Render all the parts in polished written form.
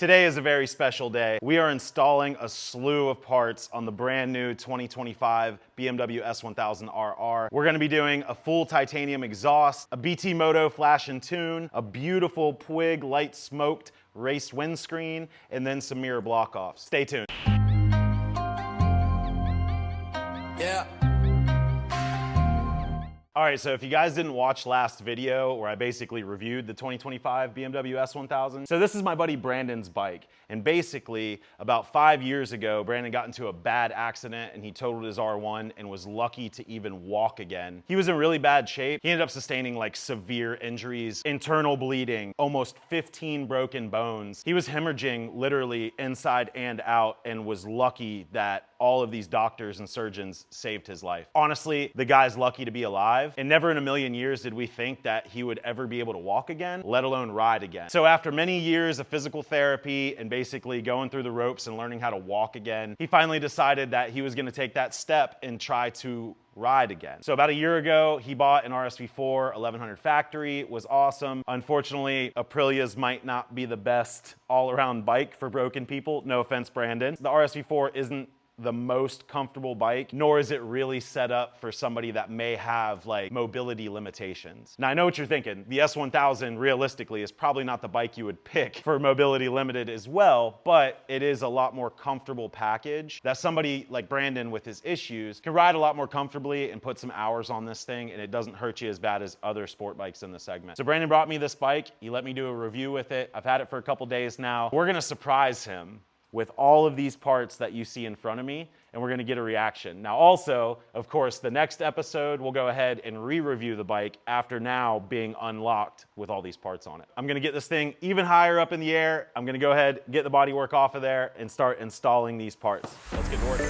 Today is a very special day. We are installing a slew of parts on the brand new 2025 BMW S1000RR. We're gonna be doing a full titanium exhaust, a BT Moto flash and tune, a beautiful Puig light smoked race windscreen, and then some mirror block offs. Stay tuned. Yeah. All right, so if you guys didn't watch last video where I basically reviewed the 2025 BMW S1000, so this is my buddy Brandon's bike. And basically, about 5 years ago, Brandon got into a bad accident and he totaled his R1 and was lucky to even walk again. He was in really bad shape. He ended up sustaining like severe injuries, internal bleeding, almost 15 broken bones. He was hemorrhaging literally inside and out and was lucky that all of these doctors and surgeons saved his life. Honestly, the guy's lucky to be alive, and never in a million years did we think that he would ever be able to walk again, let alone ride again. So after many years of physical therapy and basically going through the ropes and learning how to walk again, he finally decided that he was gonna take that step and try to ride again. So about a year ago, he bought an RSV4 1100 factory. It was awesome. Unfortunately, Aprilias might not be the best all-around bike for broken people. No offense, Brandon. The RSV4 isn't the most comfortable bike, nor is it really set up for somebody that may have like mobility limitations. Now I know what you're thinking, the S1000 realistically is probably not the bike you would pick for mobility limited as well, but it is a lot more comfortable package that somebody like Brandon with his issues can ride a lot more comfortably and put some hours on this thing, and it doesn't hurt you as bad as other sport bikes in the segment. So Brandon brought me this bike, he let me do a review with it. I've had it for a couple days now. We're gonna surprise him with all of these parts that you see in front of me, and we're gonna get a reaction. Now also, of course, the next episode, we'll go ahead and re-review the bike after now being unlocked with all these parts on it. I'm gonna get this thing even higher up in the air. I'm gonna go ahead, get the bodywork off of there, and start installing these parts. Let's get to work.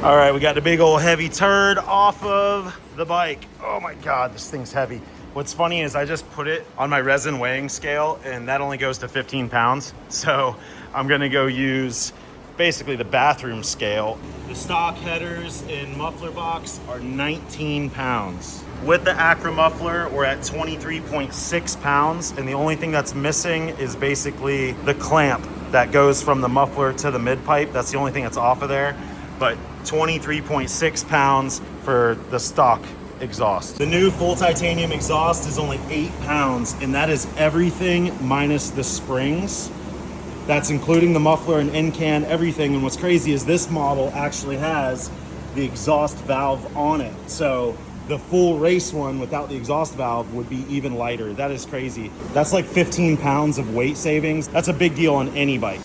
All right, we got the big old heavy turd off of the bike. Oh my God, this thing's heavy. What's funny is I just put it on my resin weighing scale and that only goes to 15 pounds. So I'm gonna go use basically the bathroom scale. The stock headers and muffler box are 19 pounds. With the Acra muffler, we're at 23.6 pounds, and the only thing that's missing is basically the clamp that goes from the muffler to the mid pipe. That's the only thing that's off of there. But 23.6 pounds for the stock exhaust. The new full titanium exhaust is only 8 pounds, and that is everything minus the springs. That's including the muffler and end can, everything. And what's crazy is this model actually has the exhaust valve on it. So the full race one without the exhaust valve would be even lighter. That is crazy. That's like 15 pounds of weight savings. That's a big deal on any bike.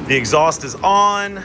The exhaust is on.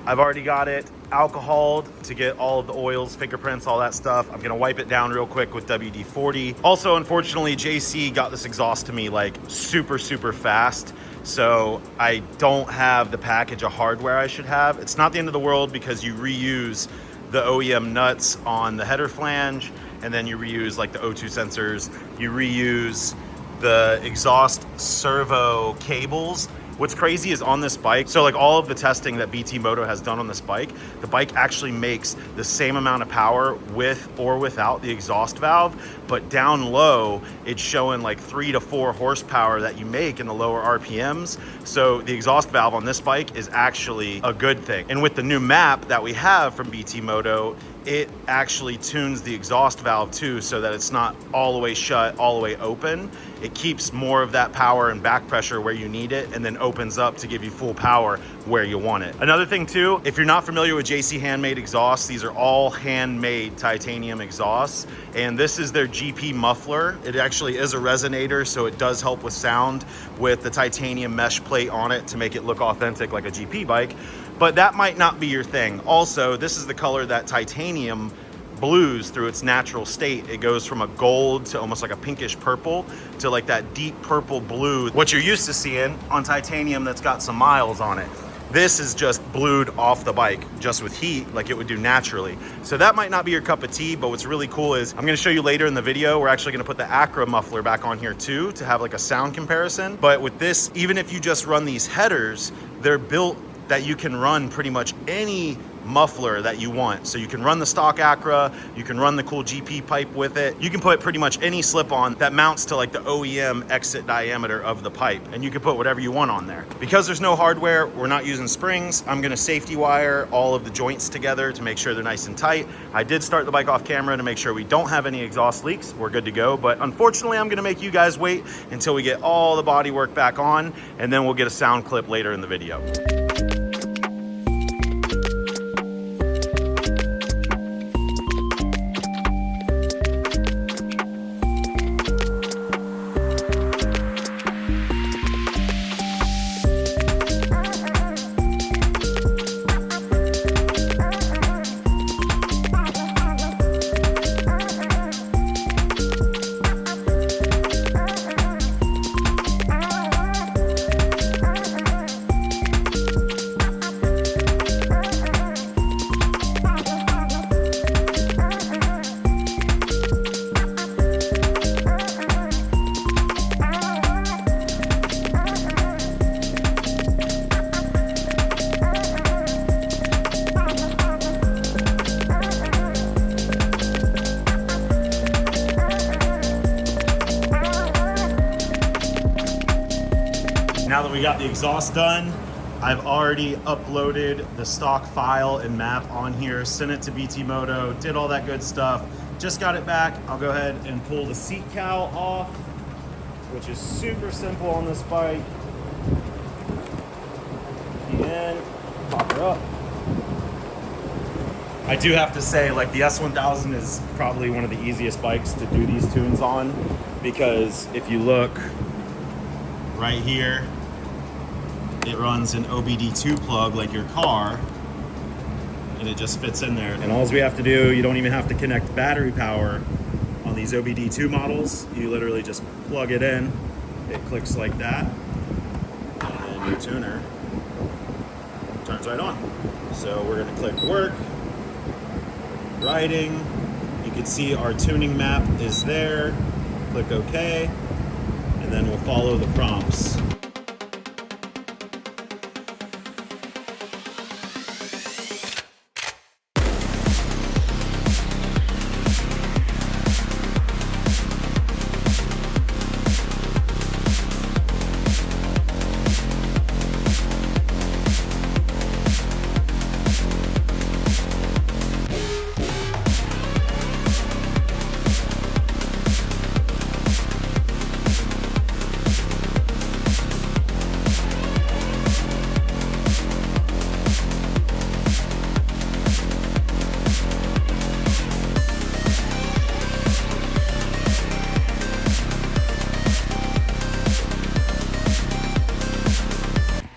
I've already got it alcoholed to get all of the oils, fingerprints, all that stuff. I'm gonna wipe it down real quick with WD-40. Also, unfortunately, JC got this exhaust to me like super fast. So I don't have the package of hardware I should have. It's not the end of the world because you reuse the OEM nuts on the header flange, and then you reuse like the O2 sensors. You reuse the exhaust servo cables. What's crazy is on this bike, so like all of the testing that BT Moto has done on this bike, the bike actually makes the same amount of power with or without the exhaust valve, but down low, it's showing like 3 to 4 horsepower that you make in the lower RPMs. So the exhaust valve on this bike is actually a good thing. And with the new map that we have from BT Moto, it actually tunes the exhaust valve too, so that it's not all the way shut, all the way open. It keeps more of that power and back pressure where you need it, and then opens up to give you full power where you want it. Another thing too, if you're not familiar with JC handmade exhausts, these are all handmade titanium exhausts, and this is their GP muffler. It actually is a resonator, so it does help with sound with the titanium mesh plate on it to make it look authentic like a GP bike. But that might not be your thing. Also, this is the color that titanium blues through its natural state. It goes from a gold to almost like a pinkish purple to like that deep purple blue, what you're used to seeing on titanium that's got some miles on it. This is just blued off the bike, just with heat, like it would do naturally. So that might not be your cup of tea, but what's really cool is, I'm gonna show you later in the video, we're actually gonna put the Acra muffler back on here too, to have like a sound comparison. But with this, even if you just run these headers, they're built that you can run pretty much any muffler that you want. So you can run the stock Acra, you can run the cool GP pipe with it. You can put pretty much any slip on that mounts to like the OEM exit diameter of the pipe, and you can put whatever you want on there. Because there's no hardware, we're not using springs, I'm gonna safety wire all of the joints together to make sure they're nice and tight. I did start the bike off camera to make sure we don't have any exhaust leaks. We're good to go, but unfortunately I'm gonna make you guys wait until we get all the body work back on, and then we'll get a sound clip later in the video. Now that we got the exhaust done, I've already uploaded the stock file and map on here, sent it to BT Moto, did all that good stuff. Just got it back. I'll go ahead and pull the seat cowl off, which is super simple on this bike. Key in, pop her up. I do have to say, like, the S1000 is probably one of the easiest bikes to do these tunes on, because if you look right here, it runs an OBD2 plug like your car, and it just fits in there. And all we have to do, you don't even have to connect battery power on these OBD2 models. You literally just plug it in, it clicks like that, and then your tuner turns right on. So we're gonna click work, riding. You can see our tuning map is there. Click OK, and then we'll follow the prompts.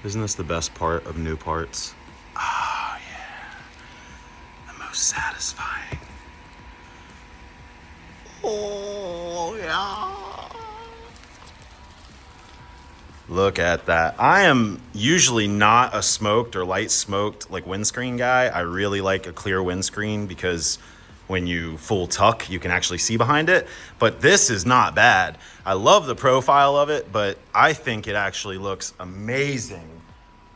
Isn't this the best part of new parts? Oh yeah, the most satisfying. Oh yeah. Look at that. I am usually not a smoked or light smoked like windscreen guy. I really like a clear windscreen because when you full tuck, you can actually see behind it. But this is not bad. I love the profile of it, but I think it actually looks amazing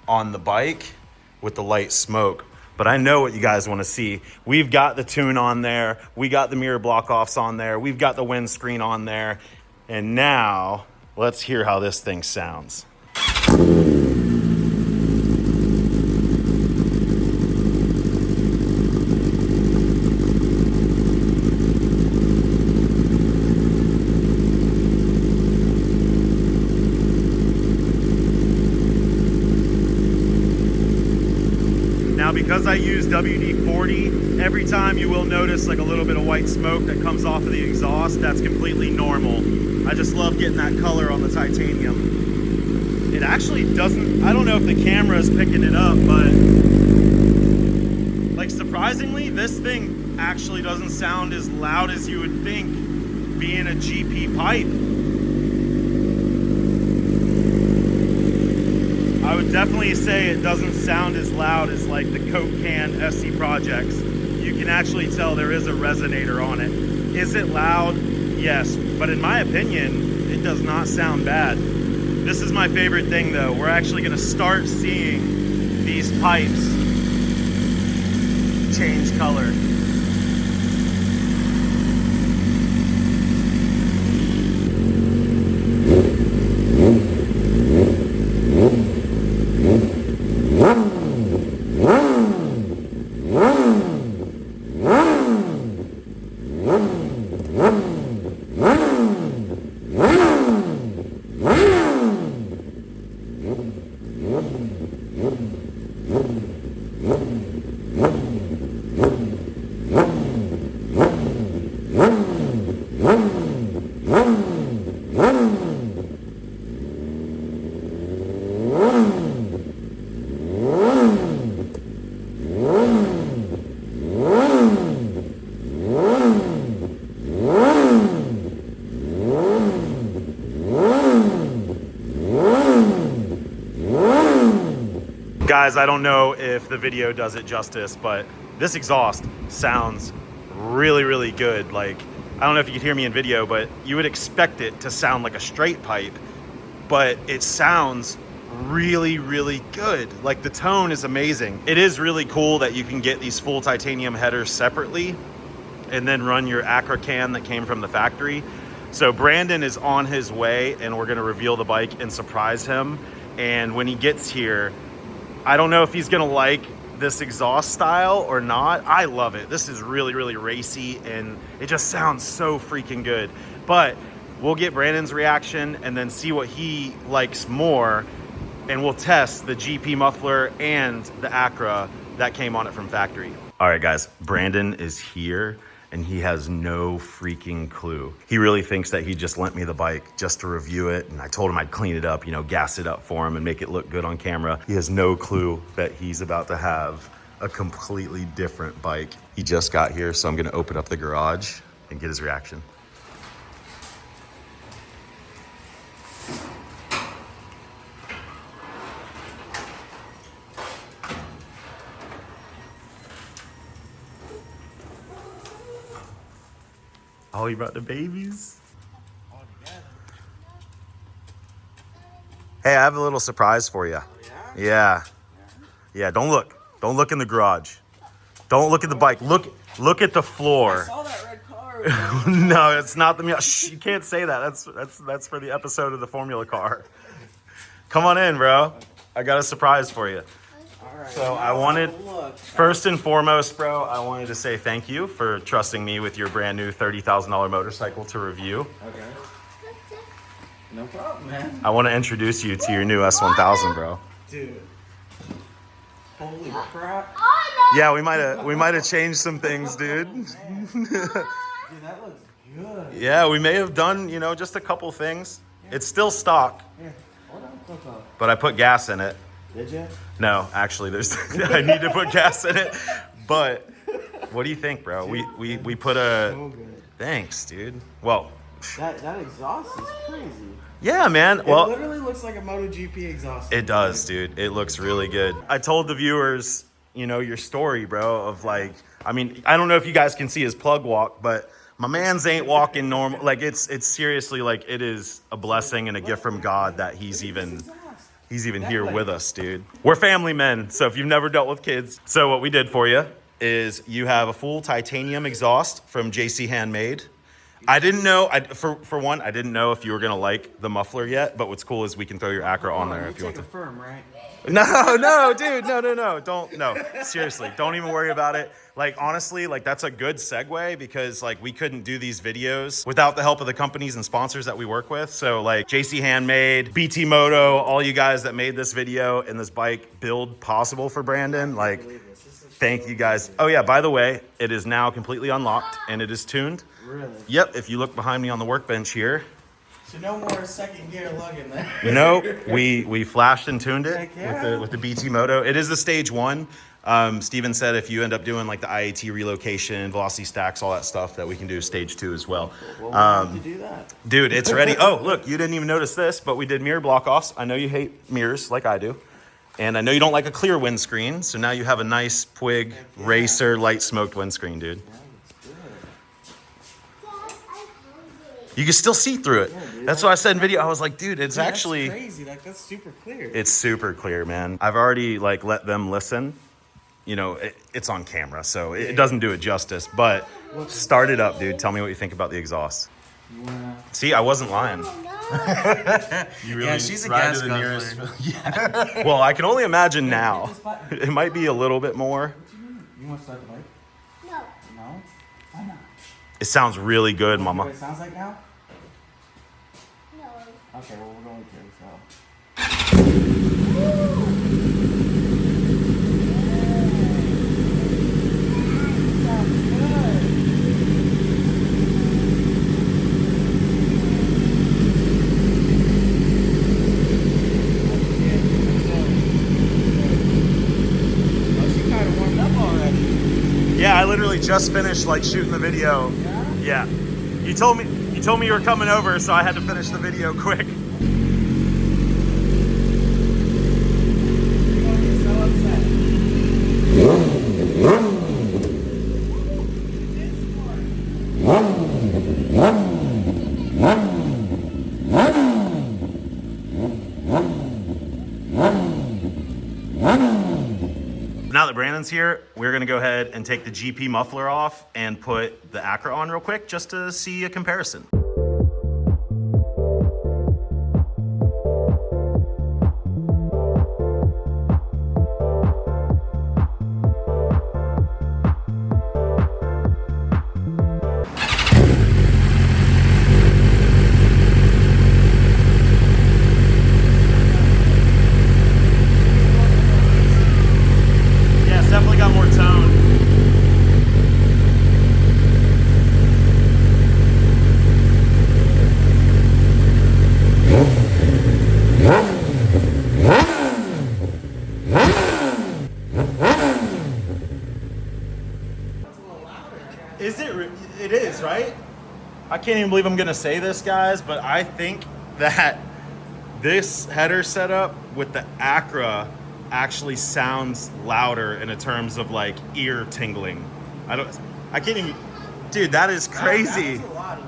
on the bike with the light smoke. But I know what you guys want to see. We've got the tune on there. We got the mirror block offs on there. We've got the windscreen on there. And now let's hear how this thing sounds. because I use WD-40, every time you will notice like a little bit of white smoke that comes off of the exhaust. That's completely normal. I just love getting that color on the titanium. It actually doesn't, I don't know if the camera is picking it up, but like surprisingly, this thing actually doesn't sound as loud as you would think being a GP pipe. I would definitely say it doesn't sound as loud as like the Coke can SC Projects. You can actually tell there is a resonator on it. Is it loud? Yes, but in my opinion, it does not sound bad. This is my favorite thing though. We're actually gonna start seeing these pipes change color. Guys, I don't know if the video does it justice, but this exhaust sounds really, really good. Like, I don't know if you could hear me in video, but you would expect it to sound like a straight pipe, but it sounds really, really good. Like, the tone is amazing. It is really cool that you can get these full titanium headers separately and then run your Acra can that came from the factory. So Brandon is on his way and we're gonna reveal the bike and surprise him. And when he gets here, I don't know if he's gonna like this exhaust style or not. I love it. This is really, really racy and it just sounds so freaking good. But we'll get Brandon's reaction and then see what he likes more, and we'll test the GP muffler and the Acra that came on it from factory. All right, guys, Brandon is here and he has no freaking clue. He really thinks that he just lent me the bike just to review it, and I told him I'd clean it up, you know, gas it up for him and make it look good on camera. He has no clue that he's about to have a completely different bike. He just got here, so I'm gonna open up the garage and get his reaction. Oh, you brought the babies? Hey, I have a little surprise for you. Yeah. Yeah, don't look. Don't look in the garage. Don't look at the bike. Look at the floor. I saw that red car. No, it's not the... Shh, you can't say that. That's for the episode of the Formula car. Come on in, bro. I got a surprise for you. Right, so I wanted, first and foremost, bro, I wanted to say thank you for trusting me with your brand new $30,000 motorcycle to review. Okay. No problem, man. I want to introduce you to your new S1000, bro. Dude. Holy crap. Yeah, we might have changed some things, dude. Dude, that looks good. Yeah, we may have done, you know, just a couple things. It's still stock. Here, hold on, Coco. But I put gas in it. Did you? No, actually, I need to put gas in it. But what do you think, bro? We put a... So good. Thanks, dude. Well... That exhaust is crazy. Yeah, man. It Well, literally looks like a MotoGP exhaust. It does, dude. It looks really good. I told the viewers, you know, your story, bro, of like, I mean, I don't know if you guys can see his plug walk, but my man's ain't walking normal. Like, it's seriously, like, it is a blessing and a gift from God that he's even here with us, dude. We're family men, so if you've never dealt with kids. So what we did for you is you have a full titanium exhaust from JC Handmade. I didn't know, for one, I didn't know if you were gonna like the muffler yet, but what's cool is we can throw your Acra on there if you want to. Firm, right? No, dude, no. Seriously, don't even worry about it. Like, honestly, like, that's a good segue because, like, we couldn't do these videos without the help of the companies and sponsors that we work with. So, like, JC Handmade, BT Moto, all you guys that made this video and this bike build possible for Brandon, like, Thank you guys. Oh yeah, by the way, it is now completely unlocked and it is tuned. Really? Yep, if you look behind me on the workbench here. So no more second gear lug in there. No, we flashed and tuned it Heck yeah. with the BT Moto. It is the stage 1. Steven said if you end up doing like the IAT relocation, velocity stacks, all that stuff, that we can do stage 2 as well. Well, we'll have to do that. Dude, it's ready. Oh, look, you didn't even notice this, but we did mirror block offs. I know you hate mirrors like I do. And I know you don't like a clear windscreen, so now you have a nice Puig Racer light smoked windscreen, dude. You can still see through it. Yeah, dude. That's what I said in video. I was like, dude, it's actually... That's crazy. Like, that's super clear. It's super clear, man. I've already like let them listen. You know, it's on camera, so it doesn't do it justice. But start it up, dude. Tell me what you think about the exhaust. See, I wasn't lying. You really she's a ride gas to the nearest. guzzler. Yeah. Well, I can only imagine now. It might be a little bit more. What do you mean? You want to start the bike? No. No? Why not? It sounds really good, What Mama. it sounds like now? No. Okay, well, we're going to, so. Sounds good. Oh, she kind of warmed up already. Yeah, I literally just finished like shooting the video. Yeah? Yeah. You told me you were coming over, so I had to finish the video quick. You're going to get so upset. Now that Brandon's here, we're gonna go ahead and take the GP muffler off and put the Acura on real quick just to see a comparison. Yeah, it's definitely got more tone. Is it? It is, right? I can't even believe I'm gonna say this, guys, but I think that this header setup with the Acura actually sounds louder in terms of like ear tingling. I can't even, dude, that is crazy. That's a lot louder.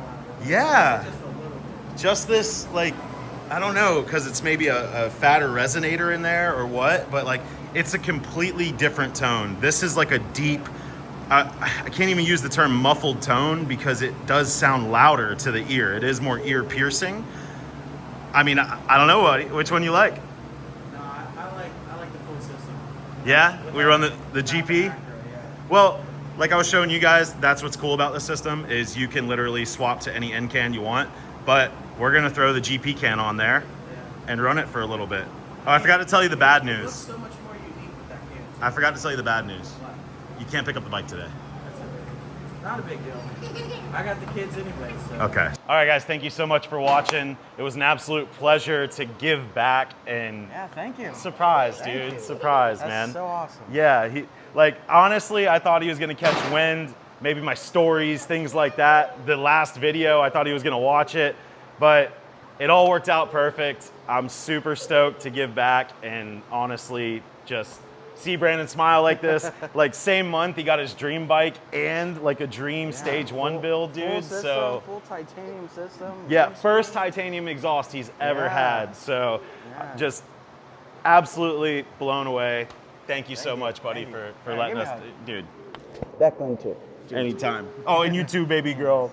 Yeah. Just a little bit. Just this, like, I don't know, because it's maybe a fatter resonator in there or what, but like, it's a completely different tone. This is like a deep, I can't even use the term muffled tone because it does sound louder to the ear. It is more ear piercing. I mean, I don't know which one you like. No, I like the full system. Yeah, we run the Without GP. Acura, yeah. Well, like I was showing you guys, that's what's cool about this system is you can literally swap to any end can you want, but we're gonna throw the GP can on there and run it for a little bit. Oh, I forgot to tell you the bad It looks news. so much more unique with that can. I forgot to tell you the bad news. What? You can't pick up the bike today. That's not a big deal. I got the kids anyway, so. Okay. All right, guys, thank you so much for watching. It was an absolute pleasure to give back and Yeah, thank you. surprise, Thank dude. you. Surprise, That's man. so awesome. Yeah, honestly, I thought he was gonna catch wind, maybe my stories, things like that. The last video, I thought he was gonna watch it, but it all worked out perfect. I'm super stoked to give back and honestly just see Brandon smile like this. Like same month, he got his dream bike and like a dream stage 1 build, dude. Full system, So full titanium system. yeah, first titanium exhaust he's ever Yeah. had. So Yeah. just absolutely blown away. Thank you so Thank you. much, buddy, Thank you. for Yeah, letting give us, me dude. Declan too. Anytime. Oh, and you too, baby girl.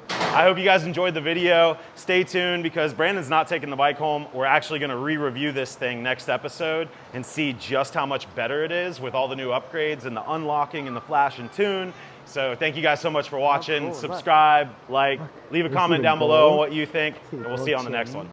I hope you guys enjoyed the video. Stay tuned because Brandon's not taking the bike home. We're actually gonna re-review this thing next episode and see just how much better it is with all the new upgrades and the unlocking and the flash and tune. So thank you guys so much for watching. cool. Subscribe, like, leave a comment down below on what you think, and we'll see you on the next one.